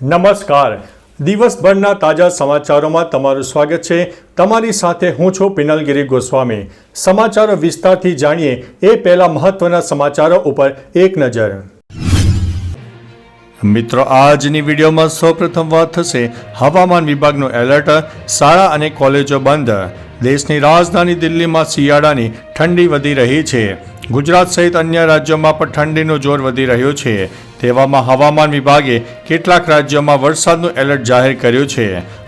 નમસ્કાર. દિવસભરના તાજા સમાચારોમાં તમારું સ્વાગત છે. તમારી સાથે હું છું પિનલગીરી ગોસ્વામી. સમાચારો વિસ્તારથી જાણીએ એ પહેલા મહત્વના સમાચારો ઉપર એક નજર. મિત્રો, આજની વિડીયોમાં સૌપ્રથમ વાત થશે હવામાન વિભાગનું એલર્ટ. શાળા અને કોલેજો બંધ. દેશની રાજધાની દિલ્હીમાં શિયાળાની ઠંડી વધી રહી છે. ગુજરાત સહિત અન્ય રાજ્યોમાં પણ ઠંડીનું જોર વધી રહ્યું છે. તેવામાં હવામાન વિભાગે કેટલાક રાજ્યોમાં વરસાદનું એલર્ટ જાહેર કર્યું છે.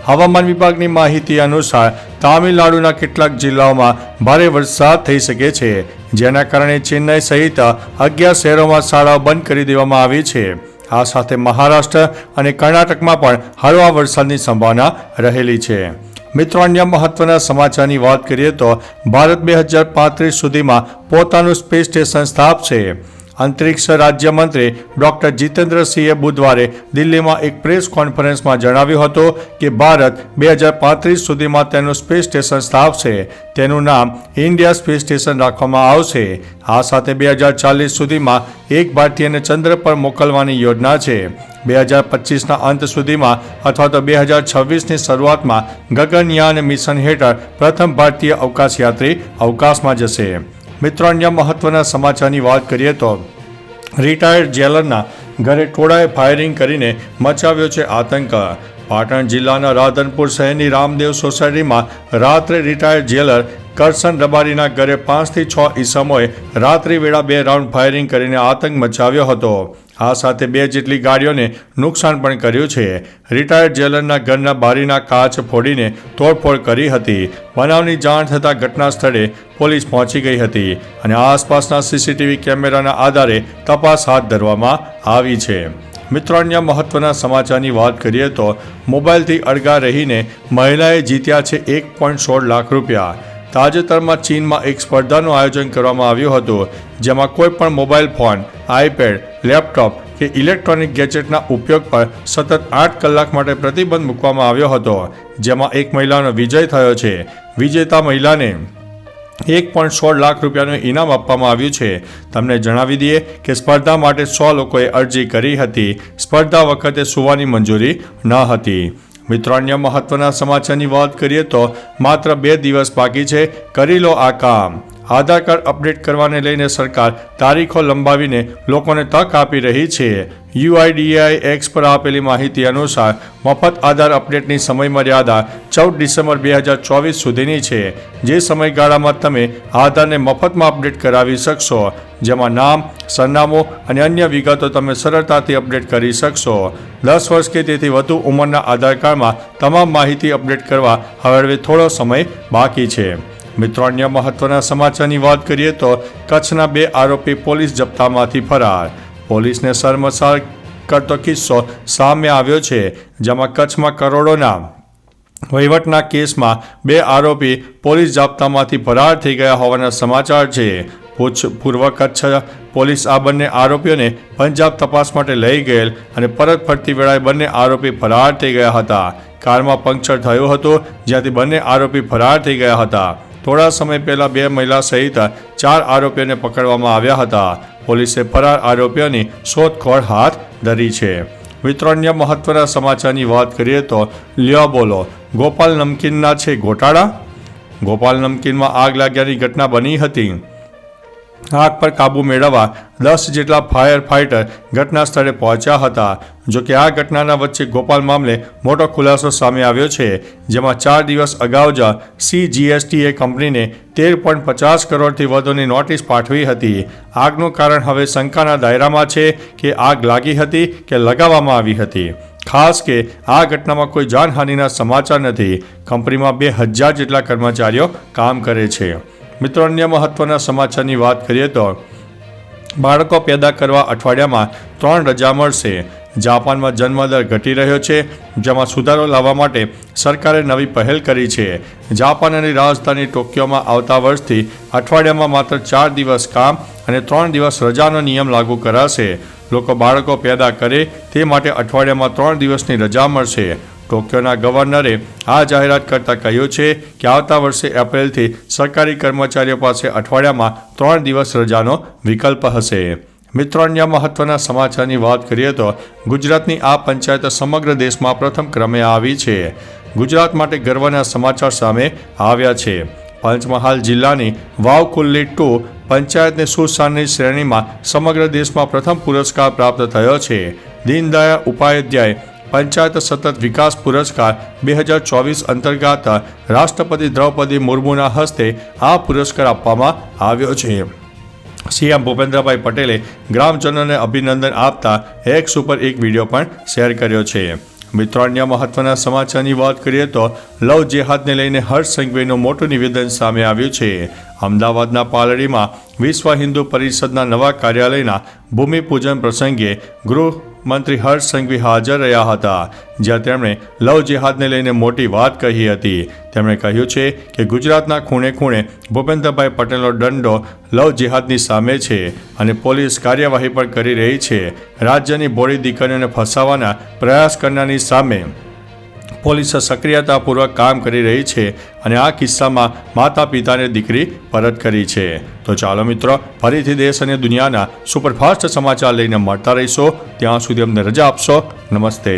હવામાન વિભાગની માહિતી અનુસાર તામિલનાડુના કેટલાક જિલ્લાઓમાં ભારે વરસાદ થઈ શકે છે, જેના કારણે ચેન્નઈ સહિત 11 શહેરોમાં શાળાઓ બંધ કરી દેવામાં આવી છે. આ સાથે મહારાષ્ટ્ર અને કર્ણાટકમાં પણ હળવા વરસાદની સંભાવના રહેલી છે. મિત્રો, અન્ય મહત્વના સમાચારની વાત કરીએ તો ભારત 2035 સુધીમાં પોતાનું સ્પેસ સ્ટેશન સ્થાપશે. અંતરિક્ષ રાજ્યમંત્રી ડોક્ટર જીતેન્દ્રસિંહે બુધવારે દિલ્હીમાં એક પ્રેસ કોન્ફરન્સમાં જણાવ્યું હતું કે ભારત 2035 સુધીમાં તેનું સ્પેસ સ્ટેશન સ્થાપશે. તેનું નામ ઇન્ડિયા સ્પેસ સ્ટેશન રાખવામાં આવશે. આ સાથે 2040 સુધીમાં એક ભારતીયને ચંદ્ર પર મોકલવાની યોજના છે. 2025ના અંત સુધીમાં અથવા તો 2026ની શરૂઆતમાં ગગનયાન મિશન હેઠળ પ્રથમ ભારતીય અવકાશયાત્રી અવકાશમાં જશે. મિત્રો, અન્ય મહત્વના સમાચારની વાત કરીએ તો રિટાયર્ડ જેલરના ઘરે ટોળાએ ફાયરિંગ કરીને મચાવ્યો છે આતંક. પાટણ જિલ્લાના રાધનપુર શહેરની રામદેવ સોસાયટીમાં રાત્રે રિટાયર્ડ જેલર કરશન રબારીના ઘરે 5 થી 6 ઈસમોએ રાત્રિ વેળા 2 રાઉન્ડ ફાયરિંગ કરીને આતંક મચાવ્યો હતો. આ સાથે 2 જેટલી ગાડીઓને નુકસાન પણ કર્યું છે. રિટાયર્ડ જેલરના ઘરના બારીના કાચ ફોડીને તોડફોડ કરી હતી. બનાવની જાણ થતાં ઘટના સ્થળે પોલીસ પહોંચી ગઈ હતી અને આસપાસના સીસીટીવી કેમેરાના આધારે તપાસ હાથ ધરવામાં આવી છે. મિત્રો, અન્ય મહત્વના સમાચારની વાત કરીએ તો મોબાઈલથી અળગા રહીને મહિલાએ જીત્યા છે 1.16 લાખ રૂપિયા. તાજેતરમાં ચીનમાં એક સ્પર્ધાનું આયોજન કરવામાં આવ્યું હતું, જેમાં કોઈ પણ મોબાઈલ ફોન, આઈપેડ, લેપટોપ કે ઇલેક્ટ્રોનિક ગેજેટના ઉપયોગ પર સતત 8 કલાક માટે પ્રતિબંધ મૂકવામાં આવ્યો હતો, જેમાં એક મહિલાનો વિજય થયો છે. વિજેતા મહિલાને 1.16 લાખ રૂપિયાનું ઇનામ આપવામાં આવ્યું છે. તમને જણાવી દઈએ કે સ્પર્ધા માટે 100 લોકોએ અરજી કરી હતી. સ્પર્ધા વખતે સૂવાની મંજૂરી ન હતી. મિત્રો, અન્ય મહત્વના સમાચારની વાત કરીએ તો માત્ર 2 દિવસ બાકી છે. કરી લો આ કામ. આધાર કાર્ડ અપડેટ કરવાને લઈને સરકાર તારીખો લંબાવીને લોકોને તક આપી રહી છે. UIDAI એક્સ પર આપેલી માહિતી અનુસાર મફત આધાર અપડેટની સમયમર્યાદા 14 ડિસેમ્બર 2024 સુધીની છે, જે સમયગાળામાં તમે આધારને મફતમાં અપડેટ કરાવી શકશો, જેમાં નામ, સરનામું અને અન્ય વિગતો તમે સરળતાથી અપડેટ કરી શકશો. 10 વર્ષ કે તેથી વધુ ઉંમરના આધાર કાર્ડમાં તમામ માહિતી અપડેટ કરવા હવે થોડો સમય બાકી છે. મિત્રો, અન્ય મહત્વના સમાચારની વાત કરીએ તો કચ્છના 2 આરોપી પોલીસ જપ્તામાંથી ફરાર. પોલીસને શર્મસાર કરતો કિસ્સો સામે આવ્યો છે, જેમાં કચ્છમાં કરોડોના વહીવટના કેસમાં 2 આરોપી પોલીસ જાપ્તામાંથી ફરાર થઈ ગયા હોવાના સમાચાર છે. પૂર્વ કચ્છ પોલીસ આ બંને આરોપીઓને પંજાબ તપાસ માટે લઈ ગયેલ અને પરત ફરતી વેળાએ બંને આરોપી ફરાર થઈ ગયા હતા. કારમાં પંક્ચર થયું હતું, જ્યાંથી બંને આરોપી ફરાર થઈ ગયા હતા. થોડા સમય પહેલા 2 મહિલા સહિત 4 આરોપીઓને પકડવામાં આવ્યા હતા. પોલીસે ફરાર આરોપીઓની શોધખોળ હાથ ધરી છે. મિત્રો, અન્ય મહત્વના સમાચારની વાત કરીએ તો લ્યો બોલો, ગોપાલ નમકીનના છે ગોટાળા. ગોપાલ નમકીનમાં આગ લાગ્યાની ઘટના બની હતી. આગ પર કાબુ મેળવવા 10 જેટલા ફાયર ફાઇટર ઘટના સ્થળે પહોંચ્યા હતા. જોકે આ ઘટનાના વચ્ચે ગોપાલ મામલે મોટો ખુલાસો સામે આવ્યો છે, જેમાં 4 દિવસ અગાઉ જ CGSTએ કંપનીને 13.50 કરોડથી વધુની નોટિસ પાઠવી હતી. આગનું કારણ હવે શંકાના દાયરામાં છે કે આગ લાગી હતી કે લગાવવામાં આવી હતી. ખાસ કે આ ઘટનામાં કોઈ જાનહાનિના સમાચાર નથી. કંપનીમાં 2000 જેટલા કર્મચારીઓ કામ કરે છે. મિત્રો, અન્ય મહત્વના સમાચારની વાત કરીએ તો બાળકો પેદા કરવા અઠવાડિયામાં 3 રજા મળશે. જાપાનમાં જન્મદર ઘટી રહ્યો છે, જેમાં સુધારો લાવવા માટે સરકારે નવી પહેલ કરી છે. જાપાનની રાજધાની ટોક્યોમાં આવતા વર્ષથી અઠવાડિયામાં માત્ર 4 દિવસ કામ અને 3 દિવસ રજાનો નિયમ લાગુ કરાશે. લોકો બાળકો પેદા કરે તે માટે અઠવાડિયામાં 3 દિવસની રજા મળશે. ટોક્યોના ગવર્નરે આ જાહેરાત કરતાં કહ્યું છે કે આવતા વર્ષે એપ્રિલથી સરકારી કર્મચારીઓ પાસે અઠવાડિયામાં 3 દિવસ રજાનો વિકલ્પ હશે. મિત્રો, અન્ય મહત્વના સમાચારની વાત કરીએ તો ગુજરાતની આ પંચાયત સમગ્ર દેશમાં પ્રથમ ક્રમે આવી છે. ગુજરાત માટે ગર્વના સમાચાર સામે આવ્યા છે. પંચમહાલ જિલ્લાની વાવ કુલ્લી 2 પંચાયતને સુશાનની શ્રેણીમાં સમગ્ર દેશમાં પ્રથમ પુરસ્કાર પ્રાપ્ત થયો છે. દીનદયાળ ઉપાધ્યાય પંચાયત સતત વિકાસ પુરસ્કાર 2024 અંતર્ગત રાષ્ટ્રપતિ દ્રૌપદી મુર્મુના હસ્તે આ પુરસ્કાર આપવામાં આવ્યો છે. સીએમ ભૂપેન્દ્રભાઈ પટેલે ગ્રામજનોને અભિનંદન આપતા એક સુપર એક વિડીયો પણ શેર કર્યો છે. મિત્રો, અન્ય મહત્વના સમાચારની વાત કરીએ તો લવ જેહાદને લઈને હર્ષ સંઘવીનું મોટું નિવેદન સામે આવ્યું છે. અમદાવાદના પાલડીમાં વિશ્વ હિન્દુ પરિષદના નવા કાર્યાલયના ભૂમિપૂજન પ્રસંગે ગૃહમંત્રી હર્ષ સંઘવી હાજર રહ્યા હતા, જ્યાં તેમણે લવ જેહાદને લઈને મોટી વાત કહી હતી. તેમણે કહ્યું છે કે ગુજરાતના ખૂણે ખૂણે ભૂપેન્દ્રભાઈ પટેલનો દંડો લવ જેહાદની સામે છે અને પોલીસ કાર્યવાહી પણ કરી રહી છે. રાજ્યની ભોળી દીકરીઓને ફસાવવાના પ્રયાસ કરનારની સામે પોલીસ સક્રિયતાપૂર્વક કામ કરી રહી છે અને આ કિસ્સામાં માતા પિતાને દીકરી પરત કરી છે. તો ચાલો મિત્રો, ફરીથી દેશ અને દુનિયાના સુપરફાસ્ટ સમાચાર લઈને મળતા રહીશો. ત્યાં સુધી અમને રજા આપશો. નમસ્તે.